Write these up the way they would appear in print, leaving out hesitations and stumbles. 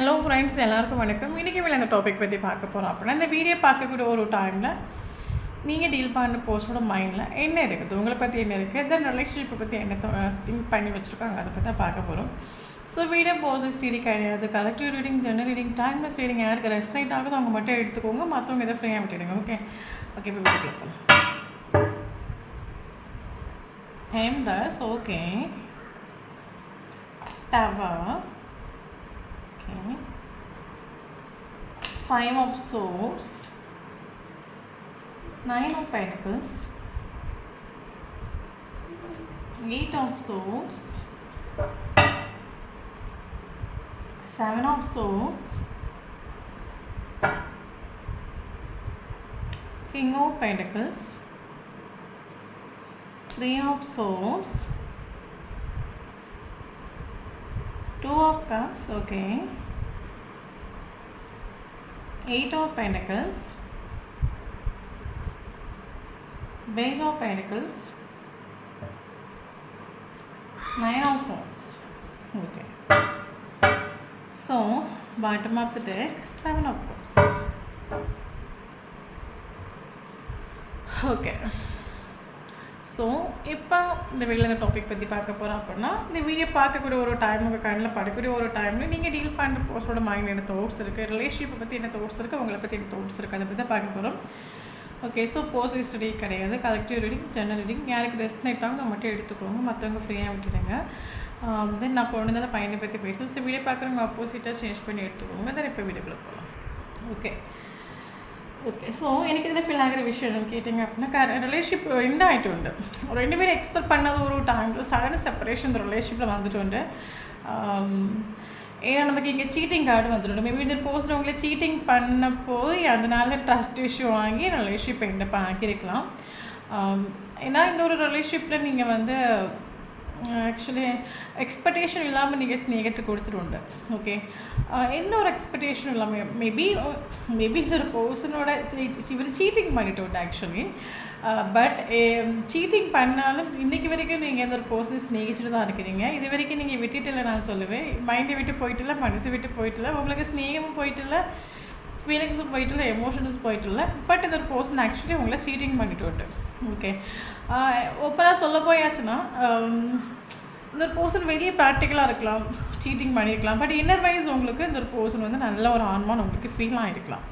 Hello friends, எல்லாருக்கும் வணக்கம். இன்றைக்கி அந்த டாபிக் பற்றி பார்க்க போகிறோம். அப்படின்னா இந்த வீடியோ பார்க்கக்கூடிய ஒரு டைமில் நீங்கள் டீல் பண்ண போஸ்டோட மைண்டில் என்ன இருக்குது, உங்களை பற்றி என்ன இருக்குது, தென் ரிலேஷன்ஷிப்பை பற்றி என்ன திங்க் பண்ணி வச்சுருக்காங்க, அதை பற்றி தான் பார்க்க போகிறோம். ஸோ வீடியோ போஸ்டர்ஸ் ரீடிங் கிடையாது, collective reading, general reading, timeless reading. யாருக்கு ரெஸ்னைட் ஆகுது அவங்க மட்டும் எடுத்துக்கோங்க, மற்றவங்க இதை ஃப்ரீயாக விட்டுடுங்க. ஓகே ஓகே இப்போ வீடியோ போகலாம். Empress, okay. Tower, okay. Five of Swords, Nine of Pentacles, Eight of Swords, Seven of Swords, King of Pentacles, Three of Swords, Two of Cups, okay. Eight of Pentacles, Page of Pentacles, Nine of Wands. Okay. So bottom of the deck, Seven of Cups. Okay. So இப்போ இந்த வீடியோவில் இந்த topic பற்றி பார்க்க போகிறோம். அப்படின்னா இந்த video பார்க்கக்கூடிய ஒரு டைம், உங்கள் கண்ணில் படக்கூடிய ஒரு டைமில் நீங்கள் டீல் பண்ணுற போஸ்டோட மைண்ட் என்ன தாட்ஸ் இருக்குது, ரிலேஷன்ஷிப்பை பற்றி என்ன தாட்ஸ் இருக்குது, உங்களை பற்றி என்ன தாட்ஸ் இருக்குது, அதை பற்றி தான் பார்க்க போகிறோம். ஓகே, ஸோ போஸ்ட் ஸ்டடி கிடையாது, கலெக்டிவ் ரீடிங், ஜெனரல் ரீடிங். யாருக்கு ரெஸ்னைட் ஆகும் அதை மட்டும் எடுத்துக்கோங்க, மற்றவங்க ஃப்ரீயாக விட்டுடுங்க. தென் நான் பொண்ணுனால பையனை பற்றி பேசுகிறேன். ஸோ வீடியோ பார்க்குறவங்க ஆப்போசிட்டாக சேஞ்ச் பண்ணி எடுத்துக்கோங்க. தென் இப்போ வீடியோக்குள்ளே போகலாம். ஓகே ஓகே ஸோ எனக்கு இதில் ஃபீல் ஆகிற விஷயம் என்னன்னு கேட்டிங்க அப்படின்னா, ரிலேஷன்ஷிப் எண்ட் ஆகிட்டு உண்டு. ரெண்டு பேரும் எக்ஸ்பெக்ட் பண்ணது ஒரு டைமில் சடன் செப்பரேஷன் இந்த ரிலேஷன்ஷிப்பில் வந்துட்டு உண்டு. ஏன்னா நமக்கு இங்கே சீட்டிங் கார்டு வந்துடும். மேபி இந்த போஸ்ட் உங்களை சீட்டிங் பண்ண போய் அதனால ட்ரஸ்ட் இஷ்யூ வாங்கி ரிலேஷன்ஷிப் எண்டப் ஆக்கியிருக்கலாம். ஏன்னா இந்த ஒரு ரிலேஷன்ஷிப்பில் நீங்கள் வந்து ஆக்சுவலி எக்ஸ்பெக்டேஷன் இல்லாமல் நீங்கள் ஸ்நேகத்தை கொடுத்துருண்டு. ஓகே, எந்த ஒரு எக்ஸ்பெக்டேஷனும் இல்லாமல் மேபி இந்த ஒரு பர்சனோட இவர் சீட்டிங் பண்ணிட்டு உண்டு ஆக்சுவலி. பட் சீட்டிங் பண்ணாலும் இன்றைக்கி வரைக்கும் நீங்கள் எந்த ஒரு பர்சனை ஸ்நேகிச்சுட்டு தான் இருக்கிறீங்க. இது வரைக்கும் நீங்கள் விட்டுட்டில்லை நான் சொல்லுவேன். மைண்டை விட்டு போயிட்டில்லை, மனசை விட்டு போயிட்டில்லை, உங்களுக்கு ஸ்நேகமும் போயிட்டில்லை, ஃபீலிங்ஸும் போயிட்டில்லை, எமோஷன்ஸும் போயிட்டில்லை. பட் இந்த ஒரு பர்சன் ஆக்சுவலி உங்களை சீட்டிங் பண்ணிட்டு உண்டு. ஓகே, ஓப்பனாக சொல்ல போயாச்சுன்னா இந்த ஒரு பர்சன் வெளியே ப்ராக்டிக்கலாக இருக்கலாம், சீட்டிங் பண்ணியிருக்கலாம். பட் இன்னர் வைஸ் உங்களுக்கு இந்த ஒரு பர்சன் வந்து நல்ல ஒரு ஆன்மான்னு உங்களுக்கு ஃபீல் ஆகிருக்கலாம்.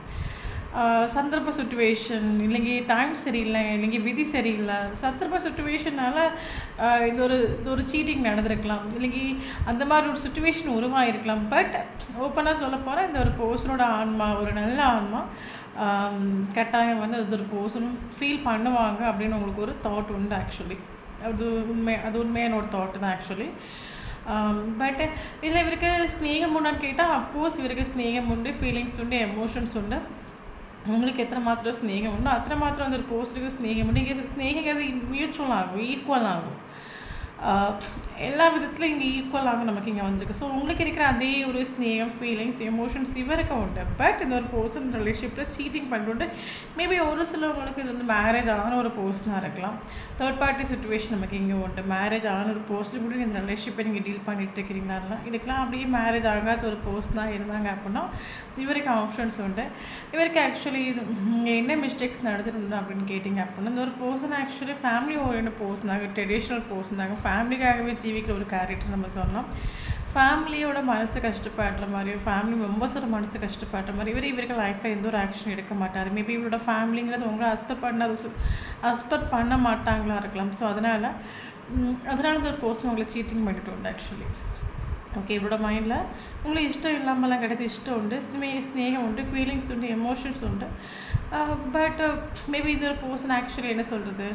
சந்தர்ப்ப சுச்சுவேஷன் இல்லைங்க, டைம் சரியில்லை, இல்லைங்க விதி சரியில்லை, சந்தர்ப்ப சுச்சுவேஷனால் இந்த ஒரு சீட்டிங் நடந்திருக்கலாம், இல்லைங்க அந்த மாதிரி ஒரு சுச்சுவேஷன் உருவாகிருக்கலாம். பட் ஓப்பனாக சொல்ல போனால் இந்த ஒரு பர்சனோட ஆன்மா ஒரு நல்ல ஆன்மா கட்டாயம் வந்து அது ஒரு பர்சனும் ஃபீல் பண்ணுவாங்க அப்படின்னு உங்களுக்கு ஒரு தாட் உண்டு ஆக்சுவலி. அது உண்மையான ஒரு தாட் தான் ஆக்சுவலி. பட் இதில் இவருக்கு ஸ்நேகம் உண்டான்னு கேட்டால் அப்கோர்ஸ் இவருக்கு ஸ்நேகம் உண்டு, ஃபீலிங்ஸ் உண்டு, எமோஷன்ஸ் உண்டு. உங்களுக்கு எத்தனை மாத்திரம் ஸ்நேகம் உண்டு அத்தனை மாத்திரம் அந்த ஒரு போஸ்ட்டுக்கு ஸ்நேகம் உண்டு. இங்கே ஸ்நேகம் அது மியூச்சுவல் ஆகும், ஈக்குவல் ஆகும், எல்லா விதத்துலையும் இங்கே ஈக்குவலாக நமக்கு இங்கே வந்திருக்கு. ஸோ உங்களுக்கு இருக்கிற அதே ஒரு ஸ்நேகம், ஃபீலிங்ஸ், எமோஷன்ஸ் இவருக்கு உண்டு. பட் இந்த ஒரு பர்சன் ரிலேஷன்ஷிப்பில் சீட்டிங் பண்ணிட்டு மேபி ஒரு சிலவங்களுக்கு இது வந்து மேரேஜ் ஆன ஒரு பர்சனாக இருக்கலாம். தேர்ட் பார்ட்டி சுச்சுவேஷன் நமக்கு இங்கே உண்டு. மேரேஜ் ஆன ஒரு பர்சன் கூட இந்த ரிலேஷன்ஷிப்பை நீங்கள் டீல் பண்ணிட்டு இருக்கிறீங்களா, இதுக்கெலாம் அப்படியே மேரேஜ் ஆகாத ஒரு பர்சனாக இருந்தாங்க அப்படின்னா இவருக்கு ஆப்ஷன்ஸ் உண்டு. இவருக்கு ஆக்சுவலி என்ன மிஸ்டேக்ஸ் நடந்துட்டு அப்படின்னு கேட்டிங்க அப்படின்னா, இந்த ஒரு பர்சன் ஆக்சுவலி ஃபேமிலி ஓரியன்ட் பர்சனாக, ட்ரெடிஷ்னல் பர்சனாக, ஃபேமிலிக்காகவே ஜீவிக்கிற ஒரு கேரக்டர் நம்ம சொல்லலாம். ஃபேமிலியோட மனசு கஷ்டப்படுற மாதிரியோ, ஃபேமிலி மெம்பர்ஸோட மனசு கஷ்டப்படுற மாதிரி இவருக்கு லைஃப்பில் எந்த ஒரு ஆக்ஷன் எடுக்க மாட்டார். மேபி இவரோட ஃபேமிலிங்கிறது உங்களை அஸ்பெக்ட் பண்ண மாட்டாங்களா இருக்கலாம். ஸோ அதனால் ஒரு பர்சன் உங்களை சீட்டிங் பண்ணிட்டு உண்டு ஆக்சுவலி. ஓகே, இவரோட மைண்டில் உங்களுக்கு இஷ்டம் இல்லாமலாம் கிடையாது, இஷ்டம் உண்டு, ஸ்நேகம் உண்டு, ஃபீலிங்ஸ் உண்டு, எமோஷன்ஸ் உண்டு. பட் மேபி இது ஒரு பர்சன் ஆக்சுவலி என்ன சொல்கிறது,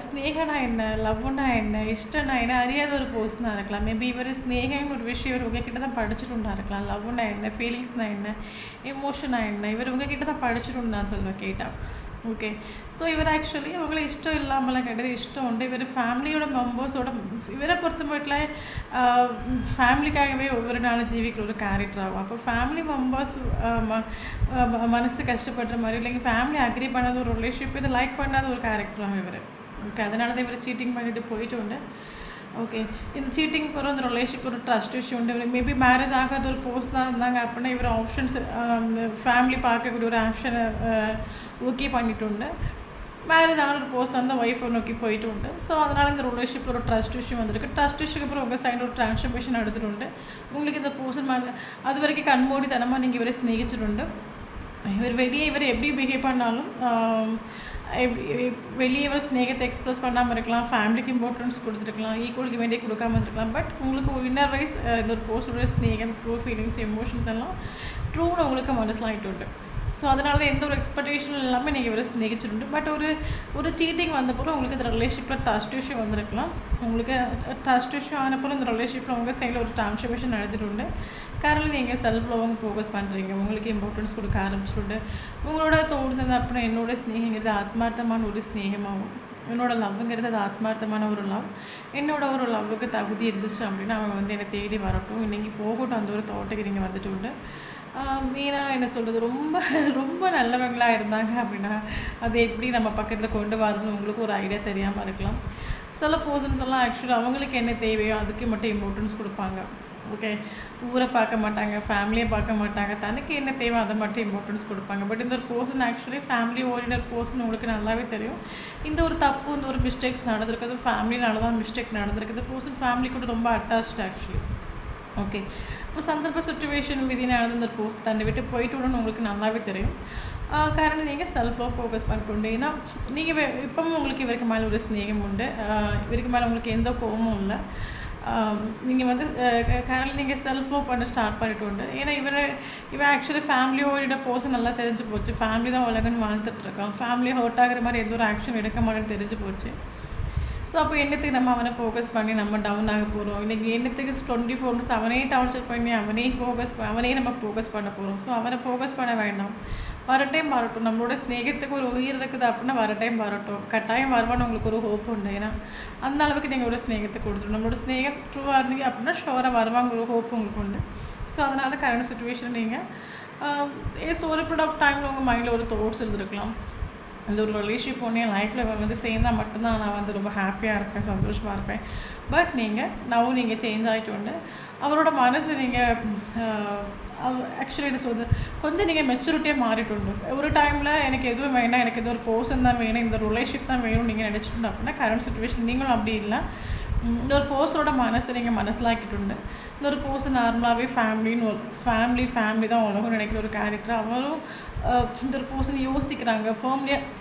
ஸ்நேகனா என்ன, லவ்னா என்ன, இஷ்டம்னா என்ன அறியாத ஒரு பர்சனாக இருக்கலாம். மேபி இவர் ஸ்நேகம்னு ஒரு விஷயம் இவர் உங்ககிட்ட தான் படிச்சுட்டு இருக்கலாம். லவ்னா என்ன, ஃபீலிங்ஸ்னா என்ன, எமோஷனாக என்ன இவர் உங்ககிட்ட தான் படிச்சுட்டு நான் சொல்லுவேன் கேட்டால். ஓகே, ஸோ இவர் ஆக்சுவலி உங்களை இஷ்டம் இல்லாமலாம் கிடையாது, இஷ்டம் உண்டு. இவர் ஃபேமிலியோட மெம்பர்ஸோட இவரை பொறுத்த மட்டும் ஃபேமிலிக்காகவே ஒவ்வொரு நாளும் ஜீவிக்கிற ஒரு கேரக்டர் ஆகும். அப்போ ஃபேமிலி மெம்பர்ஸ் மனசு கஷ்டப்படுற மாதிரி இல்லைங்க, ஃபேமிலி அக்ரி பண்ணாத ஒரு ரிலேஷன்ஷிப் இதை லைக் பண்ணாத ஒரு கேரக்டர் ஆகும் இவர். ஓகே, அதனால தான் இவர் சீட்டிங் பண்ணிட்டு போயிட்டு உண்டு. ஓகே. இந்த சீட்டிங் போகிற இந்த ரிலேஷன்ஷிப் ஒரு ட்ரஸ்ட் இஷ்யூ உண்டு. மேபி மேரேஜ் ஆகாத ஒரு பர்சனாக இருந்தாங்க அப்படின்னா இவர் ஆப்ஷன்ஸ் இந்த ஃபேமிலி பார்க்கக்கூடிய ஒரு ஆப்ஷனை ஓகே பண்ணிட்டு மேரேஜ் ஆன ஒரு பர்சன் வந்து ஒய்ஃபை நோக்கி போயிட்டு உண்டு. ஸோ அதனால் இந்த ரிலேஷன்ஷிப்பில் ஒரு ட்ரஸ்ட் இஷ்யூ வந்திருக்கு. ட்ரஸ்ட் இஷ்யூக்கு அப்புறம் உங்கள் சைடு ஒரு ட்ரான்ஸ்ஃபர்மேஷன் எடுத்துகிட்டு உங்களுக்கு இந்த பர்சன் மேலே அது வரைக்கும் கண்மூடித்தனமாக நீங்கள் இவரை ஸ்நேகிச்சுட்டு இவர் எப்படி பிஹேவ் பண்ணாலும் வெளியே இவர் ஸ்நேகத்தை எக்ஸ்ப்ரெஸ் பண்ணாமல் இருக்கலாம், ஃபேமிலிக்கு இம்பார்ட்டன்ஸ் கொடுத்துருக்கலாம், ஈக்குவலுக்கு வேண்டிய கொடுக்காம இருந்திருக்கலாம். பட் உங்களுக்கு இன்னர் வைஸ் இந்த ஒரு பர்சனோட ஸ்நேகம், ட்ரூ ஃபீலிங்ஸ், எமோஷன்ஸ் எல்லாம் ட்ரூன்னு உங்களுக்கு மனசிலாகிட்டு ஸோ அதனால தான் எந்த ஒரு எக்ஸ்பெக்டேஷன் இல்லாமல் நீங்கள் இவரை ஸ்நேகிச்சுட்டு பட் ஒரு சீட்டிங் வந்தப்போ உங்களுக்கு இந்த ரிலேஷன்ஷிப்பில் ட்ரஸ்ட் இஷ்யூ வந்திருக்கலாம். உங்களுக்கு ட்ரஸ்ட் இஷ்யூ ஆனப்போ இந்த ரிலேஷன்ஷிப்பில் உங்கள் சைடில் ஒரு ட்ரான்ஸ்ஃபர்மேஷன் நடந்துட்டு காரணம் நீங்கள் செல்ஃப் லவ்வும் ஃபோக்கஸ் பண்ணுறீங்க, உங்களுக்கு இம்பார்ட்டன்ஸ் கொடுக்க ஆரம்பிச்சுட்டு உங்களோட தோட்ஸ் வந்து அப்புறம் என்னோட ஸ்நேகங்கிறது ஆத்மார்த்தமான ஒரு ஸ்நேகமாகும், என்னோடய லவ்வுங்கிறது அது ஆத்மார்த்தமான ஒரு லவ், என்னோட ஒரு லவ்வுக்கு தகுதி இருந்துச்சு அப்படின்னா அவங்க வந்து என்னை தேடி வரட்டும், இன்றைக்கி போகட்டும் அந்த ஒரு தோட்டத்துக்கு நீங்கள் வந்துட்டு ஏன்னா என்ன சொல்கிறது ரொம்ப ரொம்ப நல்லவங்களாக இருந்தாங்க அப்படின்னா அது எப்படி நம்ம பக்கத்தில் கொண்டு வரணும்னு உங்களுக்கு ஒரு ஐடியா தெரியாமல் இருக்கலாம். சில பர்சன்ஸ் எல்லாம் ஆக்சுவலி அவங்களுக்கு என்ன தேவையோ அதுக்கு மட்டும் இம்பார்ட்டன்ஸ் கொடுப்பாங்க. ஓகே, ஊரை பார்க்க மாட்டாங்க, ஃபேமிலியை பார்க்க மாட்டாங்க, தனக்கு என்ன தேவை அதை மட்டும் இம்பார்ட்டன்ஸ் கொடுப்பாங்க. பட் இந்த ஒரு person actually family oriented person உங்களுக்கு நல்லாவே தெரியும். இந்த ஒரு தப்பு, இந்த ஒரு மிஸ்டேக்ஸ் நடந்திருக்குது, ஃபேமிலினால தான் மிஸ்டேக் நடந்திருக்குது. பர்சன் ஃபேமிலி கூட ரொம்ப அட்டாச்ட் ஆக்சுவலி. ஓகே, இப்போ சந்தர்ப்ப சுச்சுவேஷன் விதினால இந்த போஸ்ட் தன்னை விட்டு போயிட்டு உங்களுக்கு நல்லாவே தெரியும். காரணம் நீங்கள் செல்ஃப் லவ் ஃபோக்கஸ் பண்ணிட்டு ஏன்னா நீங்கள் இப்போவும் உங்களுக்கு இவருக்கு மேலே ஒரு ஸ்நேகம் உண்டு, இவருக்கு மேலே உங்களுக்கு எந்த கோபமும் இல்லை. நீங்கள் வந்து காரணம் நீங்கள் செல்ஃப் லவ் பண்ண ஸ்டார்ட் பண்ணிட்டு ஏன்னா இவன் ஆக்சுவலி ஃபேமிலியோட பர்சன் நல்லா தெரிஞ்சு போச்சு, ஃபேமிலி தான் உலகன்னு வாழ்ந்துட்டுருக்கான், ஃபேமிலி ஹர்ட் ஆகிற மாதிரி எந்த ஒரு ஆக்ஷன் எடுக்க மாட்டேன்னு தெரிஞ்சு போச்சு. ஸோ அப்போ என்னத்துக்கு நம்ம அவனை ஃபோக்கஸ் பண்ணி நம்ம டவுன் ஆக போகிறோம், இன்றைக்கி என்னத்துக்கு 24 அவனே டார்ச்சர் பண்ணி அவனே நம்ம ஃபோக்கஸ் பண்ண போகிறோம். ஸோ அவனை ஃபோக்கஸ் பண்ண வேண்டாம், வர டைம் வரட்டும், நம்மளோட ஸ்நேகத்துக்கு ஒரு உயிர் இருக்குது அப்படின்னா வர டைம் வரட்டும், கட்டாயம் வருவான்னு உங்களுக்கு ஒரு ஹோப் உண்டு. ஏன்னா அந்த அளவுக்கு நீங்கள் ஒரு ஸ்நேகத்தை கொடுத்துரும், நம்மளோட ஸ்நேகம் ட்ரூவாக இருந்தீங்க அப்படின்னா ஷோராக வருவாங்க ஒரு ஹோப் உங்களுக்கு உண்டு. ஸோ அதனால் கரண்ட் சுச்சுவேஷன் நீங்கள் ஒரு பீரியட் ஆஃப் டைமில் உங்கள் மைண்டில் ஒரு தாட்ஸ் இருந்திருக்கலாம், அந்த ஒரு ரிலேஷன்ஷிப் ஒன்று என் லைஃப்பில் வந்து சேர்ந்தால் மட்டும்தான் நான் வந்து ரொம்ப ஹாப்பியாக இருப்பேன், சந்தோஷமாக இருப்பேன். பட் நீங்கள் சேஞ்ச் ஆகிட்டு அவரோட மனசு நீங்கள் ஆக்சுவலி என்ன சொல்கிறது கொஞ்சம் நீங்கள் மெச்சூரிட்டியாக மாறிட்டு ஒரு டைமில் எனக்கு எதுவும் வேண்டாம், எனக்கு எது ஒரு பர்சன் தான் வேணும், இந்த ரிலேஷன்ஷிப் தான் வேணும்னு நீங்கள் நினச்சிட்டு அப்படின்னா கரண்ட் சுச்சுவேஷன் நீங்களும் அப்படி இல்லை. இந்த ஒரு பர்சனோட மனசை நீங்கள் மனசிலாக்கிட்டு இந்த ஒரு பர்சன் நார்மலாகவே ஃபேமிலி தான் உலகம் நினைக்கிற ஒரு கேரக்டர். அவரும் இந்த ஒரு பர்சன் யோசிக்கிறாங்க,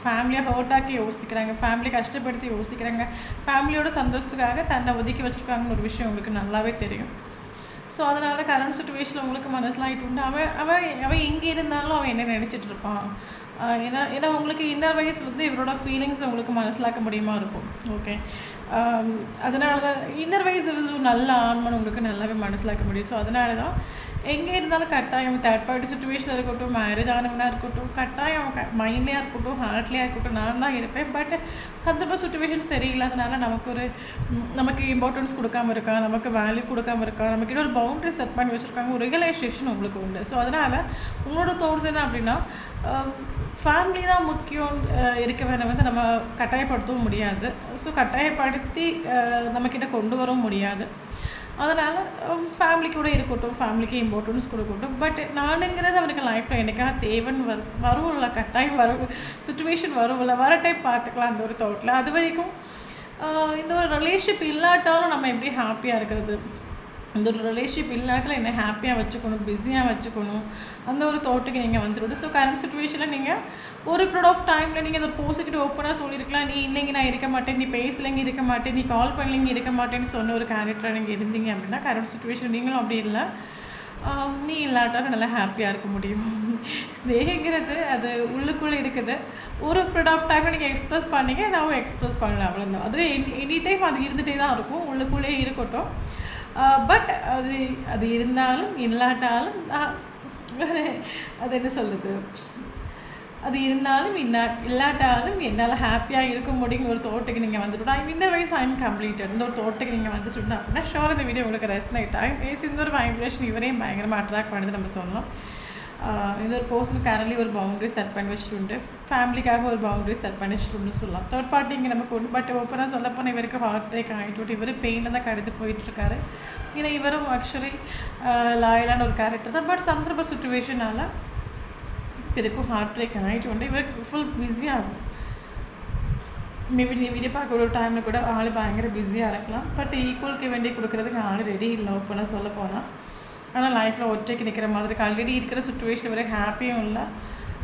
ஃபேமிலியாக ஹர்ட்டாக்கி யோசிக்கிறாங்க, ஃபேமிலியை கஷ்டப்படுத்தி யோசிக்கிறாங்க, ஃபேமிலியோட சந்தோஷத்துக்காக தன்னை ஒதுக்கி வச்சுருக்காங்கன்னு ஒரு விஷயம் உங்களுக்கு நல்லாவே தெரியும். ஸோ அதனால் கரண்ட் சுச்சுவேஷனில் உங்களுக்கு மனசிலாகிட்டு அவன் எங்கே இருந்தாலும் அவன் என்ன நினச்சிட்டு இருப்பான். ஏன்னா உங்களுக்கு இன்னர் வைஸ் வந்து இவரோட ஃபீலிங்ஸ் உங்களுக்கு மனசிலாக்க முடியுமா இருக்கும். ஓகே, அதனால தான் இன்னர் வைஸ் நல்ல ஆன்மன் உங்களுக்கு நல்லாவே மனசிலாக்க முடியும். ஸோ அதனால தான் எங்கே இருந்தாலும் கட்டாயம் தேர்ட் பார்ட்டி சுச்சுவேஷனில் இருக்கட்டும், மேரேஜ் ஆனவனாக இருக்கட்டும், கட்டாயம் மைண்ட்லேயாக இருக்கட்டும், ஹார்ட்லேயாக இருக்கட்டும் நான் தான் இருப்பேன். பட் சந்தர்ப்ப சுச்சுவேஷன் சரியில்லாதனால நமக்கு இம்பார்ட்டன்ஸ் கொடுக்காமல் இருக்கா, நமக்கு வேல்யூ கொடுக்காமல் இருக்கா, நமக்கு ஒரு பவுண்டரி செட் பண்ணி வச்சுருக்காங்க, ஒரு ரியலைசேஷன் உங்களுக்கு உண்டு. ஸோ அதனால் உங்களோட தோட்ஸ் என்ன அப்படின்னா ஃபேமிலி தான் முக்கியம் இருக்க வேணும் வந்து நம்ம கட்டாயப்படுத்தவும் முடியாது. ஸோ கட்டாயப்படுத்தி நம்மக்கிட்ட கொண்டு வரவும் முடியாது. அதனால் ஃபேமிலி கூட இருக்கட்டும், ஃபேமிலிக்கு இம்பார்ட்டன்ஸ் கொடுக்கட்டும். பட் நானுங்கிறது அவனுக்கு லைஃப்பில் எனக்காக தேவைன்னு வரும்ல, கட்டாயம் வரும், சுச்சுவேஷன் வரும்ல, வர டைம் பார்த்துக்கலாம் அந்த ஒரு தாட்டில். அது வரைக்கும் இந்த ஒரு ரிலேஷன்ஷிப் இல்லாட்டாலும் நம்ம எப்படி ஹாப்பியாக இருக்கிறது, அந்த ஒரு ரிலேஷன்ஷிப் இல்லாட்டில் என்ன ஹாப்பியாக வச்சுக்கணும், பிஸியாக வச்சுக்கணும், அந்த ஒரு தாட்டுக்கு நீங்கள் வந்துடும். ஸோ கரண்ட் சுச்சுவேஷனில் நீங்கள் ஒரு பீரியட் ஆஃப் டைமில் நீங்கள் அந்த போஸ்ட்டுக்கிட்ட ஓப்பனாக சொல்லியிருக்கலாம், நீ இல்லைங்க நான் இருக்க மாட்டேன், நீ பேசலைங்க இருக்க மாட்டேன், நீ கால் பண்ணலைங்க இருக்க மாட்டேன்னு சொன்ன ஒரு கேரக்டராக நீங்கள் இருந்தீங்க அப்படின்னா கரண்ட் சுச்சுவேஷன் நீங்களும் அப்படி இல்லை, நீ இல்லாட்டாலும் நல்லா ஹாப்பியாக இருக்க முடியும். ஸ்நேகங்கிறது அது உள்ளுக்குள்ளே இருக்குது, ஒரு பீரியட் ஆஃப் டைமில் நீங்கள் எக்ஸ்ப்ரெஸ் பண்ணிங்க, நான் எக்ஸ்ப்ரெஸ் பண்ணல, அவ்வளோதான். அது எனி டைம் அது இருந்துகிட்டே தான் இருக்கும், உள்ளுக்குள்ளே இருக்கட்டும். பட் அது இருந்தாலும் இல்லாட்டாலும் அது என்ன சொல்கிறது, அது இருந்தாலும் இல்லாட்டாலும் என்னால் ஹாப்பியாக இருக்க முடியுங்கிற ஒரு தோட்டுக்கு நீங்கள் வந்துவிட்டோம். இந்த வயசு ஐம் கம்ப்ளீட்டட் இந்த ஒரு தோட்டுக்கு நீங்கள் வந்துட்டு அப்படின்னா ஷோர் இந்த வீடியோ உங்களுக்கு ரெஸ்ட் நைட் டைம் இந்த ஒரு வைப்ரேஷன் இவரையும் பயங்கரமாக அட்ராக்ட் பண்ணுது நம்ம சொல்லலாம். இன்னொரு பர்சன் கரண்ட்லி ஒரு பவுண்டரி செட் பண்ணி வச்சுட்டு ஃபேமிலிக்காக ஒரு பவுண்டரி செட் பண்ணி வச்சுட்டுன்னு சொல்லலாம். தேர்ட் பார்ட்டி இங்கே நமக்கு ஒன்று. பட் ஓப்பனாக சொல்லப்போனால் இவருக்கு ஹார்ட் பிரேக் ஆகிட்டு இவர் பெயினில் தான் கடந்து போயிட்டுருக்காரு. ஏன்னா இவரும் ஆக்சுவலி லாயலான ஒரு கேரக்டர் தான். பட் சந்தர்ப்ப சுச்சுவேஷனால் இவருக்கும் ஹார்ட் பிரேக் ஆகிட்டு இவருக்கு ஃபுல் பிஸியாகும். மேபி நீ வீடியோ பார்க்க ஒரு டைமில் கூட ஆள் பயங்கர பிஸியாக இருக்கலாம். பட் ஈக்குவலுக்கு வேண்டி கொடுக்குறதுக்கு ஆள் ரெடி இல்லை ஓப்பனாக சொல்ல போனால். ஆனால் லைஃப்பில் ஒற்றைக்கு நிற்கிற மாதிரி ஆல்ரெடி இருக்கிற சுச்சுவேஷனில் இவருக்கு ஹாப்பியும் இல்லை.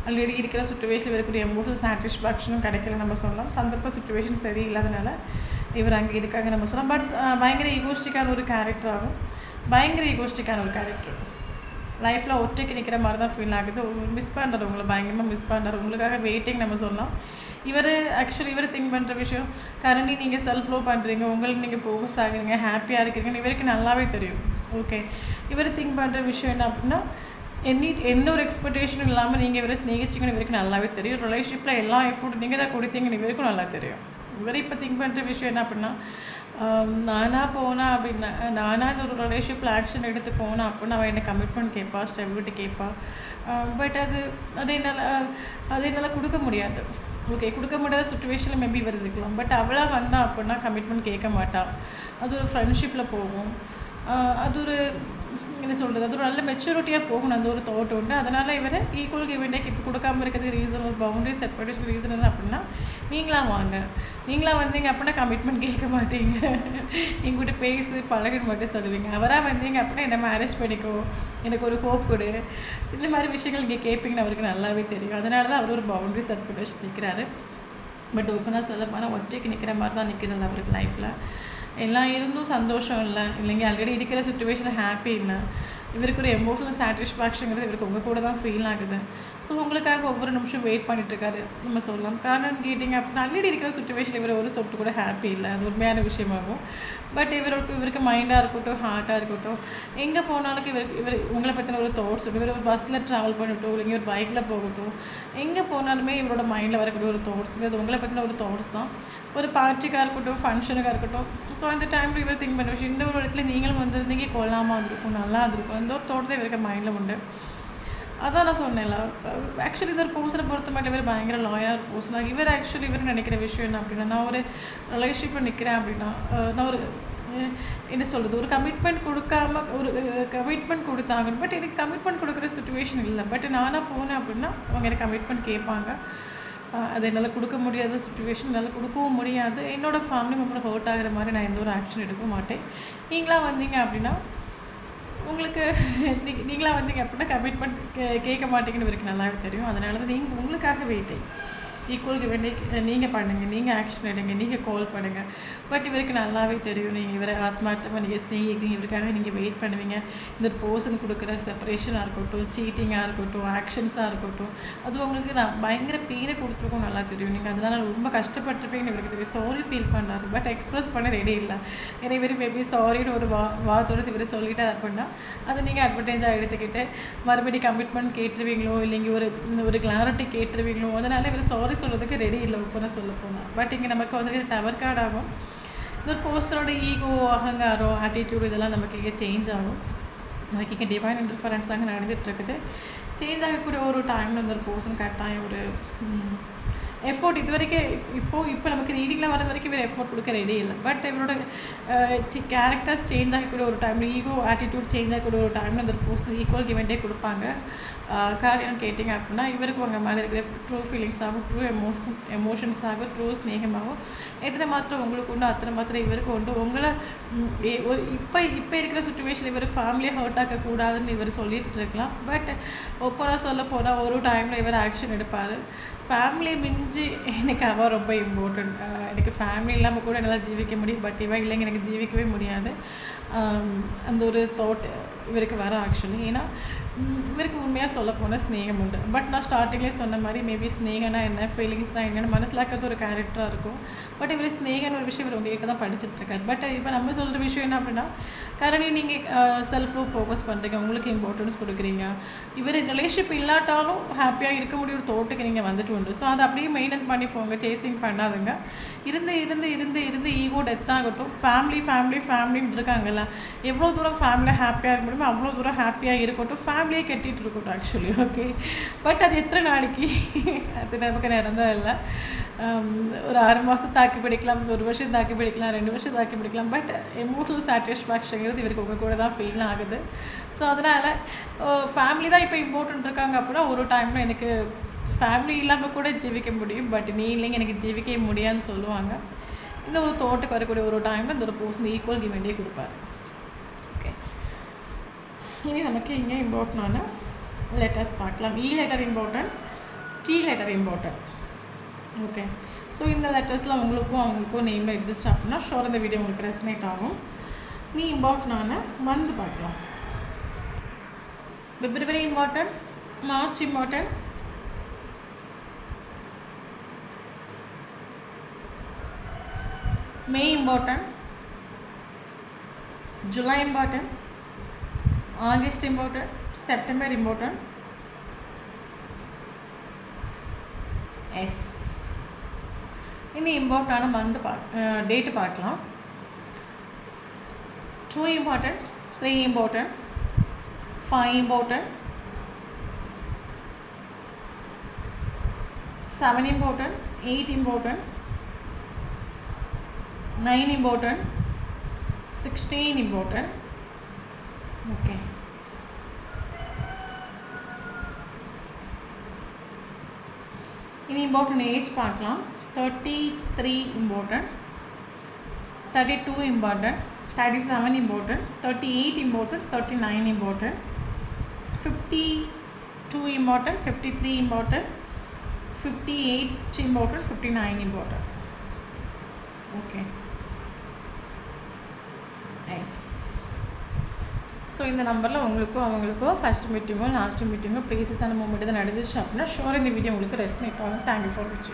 ஆல்ரெடி இருக்கிற சுச்சுவேஷனில் இவருக்கு ஒரு எமோஷனல் சாட்டிஸ்ஃபேக்ஷனும் கிடைக்கல நம்ம சொல்லலாம். சந்தர்ப்ப சுச்சுவேஷன் சரி இல்லாதனால இவர் அங்கே இருக்காங்க நம்ம சொல்லலாம். பட் பயங்கர ஈகோஸ்டிக்கான ஒரு கேரக்டர் ஆகும். பயங்கர ஈகோஸ்டிக்கான ஒரு கேரக்டர். லைஃப்பில் ஒற்றைக்கு நிற்கிற மாதிரி தான் ஃபீல் ஆகுது. மிஸ் பண்ணுறாரு, உங்களை பயங்கரமாக மிஸ் பண்ணுறாரு. உங்களுக்காக வெயிட்டிங் நம்ம சொல்லலாம். இவர் திங்க் பண்ணுற விஷயம் கரண்ட்லி நீங்கள் செல்ஃப் லவ் பண்ணுறீங்க, உங்களுக்கு நீங்கள் ஃபோக்கஸ் ஆகுறீங்க, ஹாப்பியாக இருக்கிறீங்கன்னு இவருக்கு நல்லாவே தெரியும். ஓகே, இவர் திங்க் பண்ணுற விஷயம் என்ன அப்படின்னா எந்த ஒரு எக்ஸ்பெக்டேஷனும் இல்லாமல் நீங்கள் இவரை ஸ்நேகிச்சிங்கன்னு இவருக்கு நல்லாவே தெரியும். ரிலேஷன்ஷிப்பில் எல்லா எஃபோர்ட் நீங்கள் தான் கொடுத்தீங்கன்னு இவருக்கும் நல்லா தெரியும். இவர் இப்போ திங்க் பண்ணுற விஷயம் என்ன அப்படின்னா நானாக போனால் அப்படின்னா நானாக இந்த ஒரு ரிலேஷன்ஷிப்பில் ஆக்ஷன் எடுத்து போனேன் அப்படின்னா அவள் என்ன கமிட்மெண்ட் கேட்பா, ஸ்டெபிலிட்டி கேட்பா. பட் அது என்னால் கொடுக்க முடியாது. ஓகே, கொடுக்க முடியாத சுச்சுவேஷனில் மேபி இவர் இருக்கலாம். பட் அவளாக வந்தால் அப்படின்னா கமிட்மெண்ட் கேட்க மாட்டாள். அது ஒரு ஃப்ரெண்ட்ஷிப்பில் போகும். அது ஒரு என்ன சொல்கிறது, அது ஒரு நல்ல மெச்சூரிட்டியாக போகணும். அந்த ஒரு தாட் உண்டு. அதனால் இவர் ஈக்குவல் கிவ் இப்போ கொடுக்காமல் இருக்கிறதுக்கு ரீசன் ஒரு பவுண்டரி செட் பண்ணி ரீசன் என்ன அப்படின்னா நீங்களாக வந்தீங்க அப்படின்னா கமிட்மெண்ட் கேட்க மாட்டீங்க. எங்கிட்ட பேசி பழகுன்னு மட்டும் சொல்லுவீங்க. அவராக வந்தீங்க அப்படின்னா என்ன மேரேஜ் பண்ணிக்கோ, எனக்கு ஒரு ஹோப் கொடு, இந்த மாதிரி விஷயங்கள் நீங்கள் கேட்பீங்கன்னு அவருக்கு நல்லாவே தெரியும். அதனால தான் அவர் ஒரு பவுண்டரி செட் பண்ணி வச்சு நிற்கிறாரு. பட் ஓப்பனாக சொல்ல போனால் ஒற்றைக்கு நிற்கிற மாதிரி தான் நிற்கிறது அவருக்கு லைஃப்பில். எல்லாம் இருந்தும் சந்தோஷம் இல்லை, இல்லைங்க ஆல்ரெடி இருக்கிற சுச்சுவேஷனில் ஹாப்பி இல்லை. இவருக்கு ஒரு எமோஷனல் சாட்டிஸ்ஃபேக்ஷனுங்கிறது இவருக்கு உங்கள் கூட தான் ஃபீல் ஆகுது. ஸோ உங்களுக்காக ஒவ்வொரு நிமிஷம் வெயிட் பண்ணிட்டுருக்காரு நம்ம சொல்லலாம். காரணம் கேட்டிங்க அப்படின்னா ஆல்ரெடி இருக்கிற சுச்சுவேஷன் இவர் ஒரு சொட்டு கூட ஹாப்பி இல்லை. அது உண்மையான விஷயமாகும். பட் இவருக்கு மைண்டாக இருக்கட்டும், ஹார்ட்டாக இருக்கட்டும், எங்கே போனாலும் இவர் உங்களை பற்றின ஒரு தாட்ஸ், இவர் ஒரு பஸ்ஸில் ட்ராவல் பண்ணிட்டோம், இல்லைங்க ஒரு பைக்கில் போகட்டும், எங்கே போனாலுமே இவரோட மைண்டில் வரக்கூடிய ஒரு தாட்ஸுங்கிறது உங்களை பற்றின ஒரு தாட்ஸ் தான். ஒரு பார்ட்டிக்காக இருக்கட்டும், ஃபங்க்ஷனுக்காக இருக்கட்டும். ஸோ அந்த டைமில் இவர் திங்க் பண்ண விஷயம் இந்த ஒரு இடத்துல நீங்களும் வந்திருந்தீங்க கொள்ளாமல் இருந்திருக்கும், நல்லா இருந்திருக்கும், இந்த ஒரு தோட்டத்தை இவருக்கு மைண்டில் உண்டு. அதான் நான் சொன்னேன்ல. ஆக்சுவலி இந்த ஒரு பர்சனை பொறுத்த மட்டும் இவர் பயங்கர லாயலாக ஒரு பர்சனாக இவர் நினைக்கிற விஷயம் என்ன அப்படின்னா நான் ஒரு ரிலேஷன்ஷிப்பில் நிற்கிறேன் அப்படின்னா நான் ஒரு என்ன சொல்கிறது ஒரு கமிட்மெண்ட் கொடுக்காம ஒரு கமிட்மெண்ட் கொடுத்தாங்க. பட் எனக்கு கமிட்மெண்ட் கொடுக்குற சுச்சுவேஷன் இல்லை. பட் நானாக போனேன் அப்படின்னா அவங்க எனக்கு கமிட்மெண்ட் கேட்பாங்க. அது என்னால் கொடுக்க முடியாத சுச்சுவேஷன், என்னால் கொடுக்கவும் முடியாது. என்னோடய ஃபேமிலி மெம்பர் ஹர்ட் ஆகிற மாதிரி நான் எந்த ஒரு ஆக்ஷன் எடுக்க மாட்டேன். நீங்களாக வந்தீங்க அப்படின்னா உங்களுக்கு நீங்களாக வந்தீங்க அப்படின்னா கமிட்மெண்ட் கேட்க மாட்டீங்கன்னு இவருக்கு நல்லாவே தெரியும். அதனால தான் நீங்கள் உங்களுக்காக வெயிட்டிங் ஈக்குவலுக்கு வேண்டி நீங்கள் பண்ணுங்கள், நீங்கள் ஆக்ஷன் எடுங்க, நீங்கள் கால் பண்ணுங்கள். பட் இவருக்கு நல்லாவே தெரியும் நீங்கள் இவரை ஆத்மார்த்தமாக நீங்கள் ஸ்நேகிக்கிறீங்க, இவருக்காக நீங்கள் வெயிட் பண்ணுவீங்க. இந்த பர்சன் கொடுக்குற செப்பரேஷனாக இருக்கட்டும், சீட்டிங்காக இருக்கட்டும், ஆக்ஷன்ஸாக இருக்கட்டும், அது உங்களுக்கு நான் பயங்கர பெயினை கொடுத்துருக்கோம் நல்லா தெரியும். நீங்கள் அதனால் ரொம்ப கஷ்டப்பட்டுருப்பீங்கன்னு இவருக்கு தெரியும். சாரி ஃபீல் பண்ணார். பட் எக்ஸ்ப்ரெஸ் பண்ண ரெடி இல்லை. ஏன்னா இவர் மேபி சாரின்னு ஒரு வார்த்தோடு இவர் சொல்லிட்டா அப்படின்னா அதை நீங்கள் அட்வர்டைஸாக எடுத்துக்கிட்டு மறுபடியும் கமிட்மெண்ட் கேட்டுருவீங்களோ, இல்லைங்க ஒரு கிளாரிட்டி கேட்டுருவீங்களோ. அதனால் இவர் சாரி சொல்கிறதுக்கு ரெடி இல்லை ஓப்பனாக சொல்ல போனால். பட் இங்கே நமக்கு வந்து டவர் கார்டு ஆகும். இந்த ஒரு போஸ்டரோட ஈகோ, அகங்காரம், ஆட்டிடியூடு இதெல்லாம் நமக்கு இங்கே சேஞ்ச் ஆகும். நமக்கு இங்கே டிவைன் இன்டர்ஃபரன்ஸ் அங்கே நடந்துகிட்ருக்குது. சேஞ்ச் ஆகக்கூடிய ஒரு டைமில் இந்த ஒரு பர்சன் கட்டாயம் ஒரு எஃபோர்ட் இது வரைக்கும் இப்போ நமக்கு ரீடிங்கில் வர வரைக்கும் இவர் எஃபோர்ட் கொடுக்க ரெடி இல்லை. பட் இவரோட கேரக்டர்ஸ் சேஞ்ச் ஆகக்கூடிய ஒரு டைமில் ஈகோ ஆட்டிடியூட் சேஞ்ச் ஆகக்கூடிய ஒரு டைமில் அந்த ஒரு பர்சன் ஈக்குவல் கிவெண்ட்டே கொடுப்பாங்க. காரணம் கேட்டிங்க அப்படின்னா இவருக்கு உங்கள் மேலே இருக்கிற ட்ரூ ஃபீலிங்ஸாகும், ட்ரூ எமோஷன்ஸாகும், ட்ரூ ஸ்நேகமாகும் எத்தனை மாத்திரம் உங்களுக்கு உண்டு அத்தனை மாத்திரம் இவருக்கு உண்டு. உங்களை ஒரு இப்போ இருக்கிற சுச்சுவேஷன் இவர் ஃபேமிலியை ஹர்ட் ஆக்கக்கூடாதுன்னு இவர் சொல்லிகிட்டு இருக்கலாம். பட் ஒப்பனாக சொல்ல போனால் ஒரு டைமில் இவர் ஆக்ஷன் எடுப்பார். ஃபேமிலியை மிஞ்சி எனக்கு அவள் ரொம்ப இம்பார்ட்டண்ட். எனக்கு ஃபேமிலி இல்லாமல் கூட என்னால் ஜீவிக்க முடியும். பட் இவன் இல்லைங்க எனக்கு ஜீவிக்கவே முடியாது. அந்த ஒரு தாட் இவருக்கு வர ஆக்சுவலி. ஏன்னா இவருக்கு உண்மையாக சொல்ல போனால் ஸ்நேகம் உண்டு. பட் நான் ஸ்டார்டிங்லேயே சொன்ன மாதிரி மேபி ஸ்நேகனா என்ன, ஃபீலிங்ஸ் தான் என்னென்னு மனசில் இருக்கிறது ஒரு கேரக்டராக இருக்கும். பட் இவர் ஸ்நேகன்னு ஒரு விஷயம் இவர் உங்கள்கிட்ட தான் படிச்சுட்ருக்காரு. பட் இப்போ நம்ம சொல்கிற விஷயம் என்ன அப்படின்னா கரண்ட்லி நீங்கள் செல்ஃப் லவ் ஃபோக்கஸ் பண்ணுறீங்க, உங்களுக்கு இம்பார்ட்டன்ஸ் கொடுக்குறீங்க. இவர் ரிலேஷன்ஷிப் இல்லாட்டாலும் ஹாப்பியாக இருக்க முடிய ஒரு தோட்டுக்கு நீங்கள் வந்துட்டு உண்டு. ஸோ அதை அப்படியே மெயின்டைன் பண்ணி போங்க, சேசிங் பண்ணாதுங்க. இருந்து ஈகோ டெத் ஆகட்டும். ஃபேமிலின்னு இருக்காங்கல்ல, எவ்வளோ தூரம் ஃபேமிலியாக ஹாப்பியாக இருக்க முடியுமோ அவ்வளோ தூரம் ஹாப்பியாக இருக்கட்டும். ஃபேமிலியே கட்டிகிட்டு இருக்கட்டும் ஆக்சுவலி. ஓகே, பட் அது எத்தனை நாளைக்கு அது நமக்கு நிரந்தரம் இல்லை. ஒரு 6 மாதம் தாக்கி பிடிக்கலாம், 1 வருஷம் தாக்கி பிடிக்கலாம், 2 வருஷம் தாக்கி பிடிக்கலாம். பட் எமோஷனல் சாட்டிஸ்ஃபேக்ஷனுங்கிறது இவருக்கு உங்கள் கூட தான் ஃபீல் ஆகுது. ஸோ அதனால் ஃபேமிலி தான் இப்போ இம்பார்ட்டன்ட் இருக்காங்க அப்படின்னா, ஒரு டைமில் எனக்கு ஃபேமிலி இல்லாமல் கூட ஜீவிக்க முடியும், பட் நீ இல்லைங்க எனக்கு ஜீவிக்க முடியாதுன்னு சொல்லுவாங்க. இந்த ஒரு தோட்டுக்கு வரக்கூடிய ஒரு டைமில் இந்த ஒரு பர்சன் ஈக்குவல் டிமெண்டே கொடுப்பார். ஓகே, இனி நமக்கு இங்கே இம்பார்ட்டண்டான லெட்டர்ஸ் பார்க்கலாம். E letter important, T letter important. Okay, so இந்த லெட்டர்ஸில் உங்களுக்கும் அவங்களுக்கும் நேமில் எக்ஸிஸ்ட் அப்படின்னா ஷோர் இந்த வீடியோ உங்களுக்கு ரெசனேட் ஆகும். நீ இம்பார்ட்டண்டான மந்த் பார்க்கலாம். February important, March important, May important, July important, August important, September important. Yes. இனி இம்பார்ட்டான மந்த் டேட்டு பார்க்கலாம். 2 important, 3 important, 5 important, 7 important, 8 important, 9 important, 16 important. Okay. இனி இம்பார்ட்டன்ட் ஏஜ் பார்க்கலாம். 33 important, 32 important, 37 important, 38 important, 39 important, 52 important, 53 important, 58 important, 59 important. Okay. Nice. So இந்த நம்பரில் உங்களுக்கும் அவங்களுக்கும் first மீட்டிங்கோ last மீட்டிங்கோ ப்ரீசியஸான moment தான் நடந்துச்சு அப்படின்னா ஷோர் இந்த வீடியோ உங்களுக்கு ரெஸ்னேட் ஆகும். தேங்க்யூ ஃபார் வாட்சிங்.